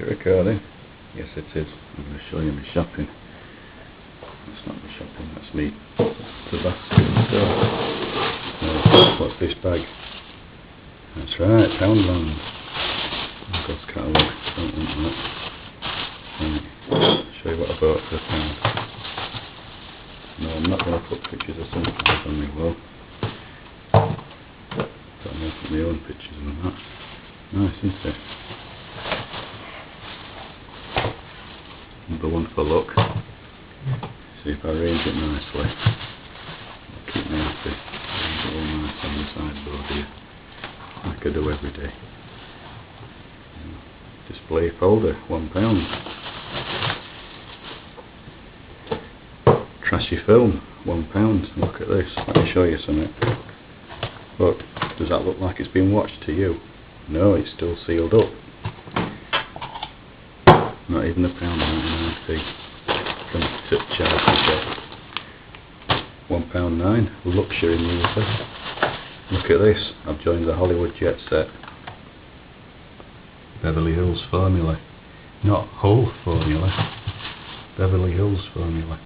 it recording? Yes it is. I'm going to show you my shopping. That's not my shopping, that's me. The basket store. What's this bag? That's right, Poundland. Ghost catalogue. Don't want that. Right. Show you what I bought for £1. No, I'm not going to put pictures of sunflowers on my wall. But I'm going to put my own pictures on that. Nice, isn't it? Number one for luck. See if I arrange it nicely. It'll keep me happy. Arrange it all nice on the sideboard here, like I do every day. Display folder, £1. Trashy film, £1. Look at this. Let me show you something. Look, does that look like it's been watched to you? No, it's still sealed up. Not even £1.99 from Charity Shop. £1.9. Luxury user. Look at this. I've joined the Hollywood jet set. Beverly Hills formula. Not Hull formula. Beverly Hills formula.